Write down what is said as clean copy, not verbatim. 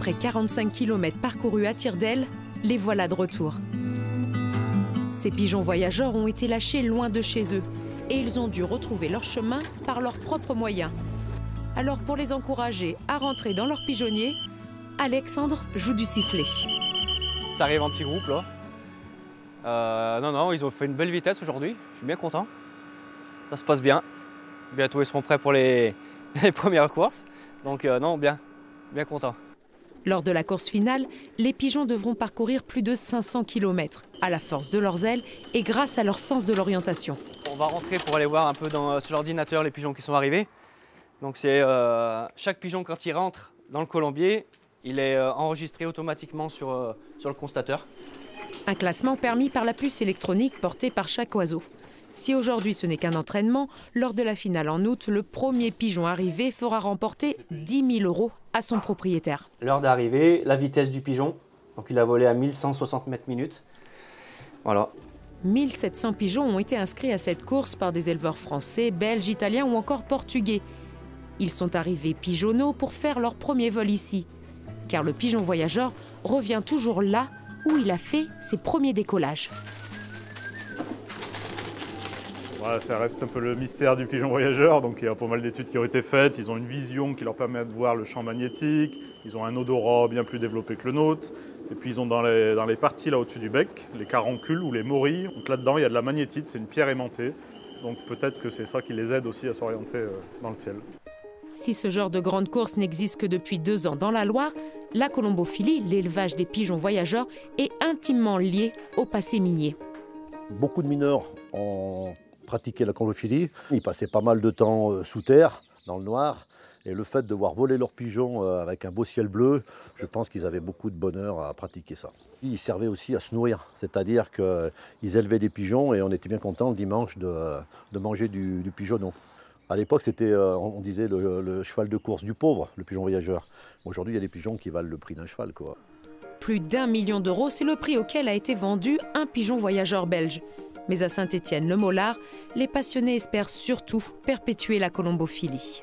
Après 45 km parcourus à tire d'aile, les voilà de retour. Ces pigeons voyageurs ont été lâchés loin de chez eux et ils ont dû retrouver leur chemin par leurs propres moyens. Alors pour les encourager à rentrer dans leur pigeonnier, Alexandre joue du sifflet. Ça arrive en petit groupe là. Non, ils ont fait une belle vitesse aujourd'hui, je suis bien content. Ça se passe bien. Bientôt ils seront prêts pour les premières courses. Donc non, bien content. Lors de la course finale, les pigeons devront parcourir plus de 500 km à la force de leurs ailes et grâce à leur sens de l'orientation. On va rentrer pour aller voir un peu sur l'ordinateur les pigeons qui sont arrivés. Donc c'est chaque pigeon quand il rentre dans le colombier, il est enregistré automatiquement sur le constateur. Un classement permis par la puce électronique portée par chaque oiseau. Si aujourd'hui ce n'est qu'un entraînement, lors de la finale en août, le premier pigeon arrivé fera remporter 10 000 € à son propriétaire. L'heure d'arrivée, la vitesse du pigeon, donc il a volé à 1160 mètres minutes. Voilà. 1700 pigeons ont été inscrits à cette course par des éleveurs français, belges, italiens ou encore portugais. Ils sont arrivés pigeonneaux pour faire leur premier vol ici. Car le pigeon voyageur revient toujours là où il a fait ses premiers décollages. Voilà, ça reste un peu le mystère du pigeon voyageur, donc il y a pas mal d'études qui ont été faites. Ils ont une vision qui leur permet de voir le champ magnétique, ils ont un odorat bien plus développé que le nôtre, et puis ils ont dans les parties là au-dessus du bec, les caroncules ou les morilles, donc là-dedans il y a de la magnétite, c'est une pierre aimantée, donc peut-être que c'est ça qui les aide aussi à s'orienter dans le ciel. Si ce genre de grande course n'existe que depuis 2 ans dans la Loire, la colombophilie, l'élevage des pigeons voyageurs, est intimement lié au passé minier. Beaucoup de mineurs ont pratiqué la colombophilie. Ils passaient pas mal de temps sous terre, dans le noir. Et le fait de voir voler leurs pigeons avec un beau ciel bleu, je pense qu'ils avaient beaucoup de bonheur à pratiquer ça. Ils servaient aussi à se nourrir, c'est-à-dire qu'ils élevaient des pigeons et on était bien content le dimanche de manger du pigeonneau. À l'époque, c'était, on disait, le cheval de course du pauvre, le pigeon voyageur. Aujourd'hui, il y a des pigeons qui valent le prix d'un cheval, quoi. Plus d'1 million d'euros, c'est le prix auquel a été vendu un pigeon voyageur belge. Mais à Saint-Étienne-le-Mollard, les passionnés espèrent surtout perpétuer la colombophilie.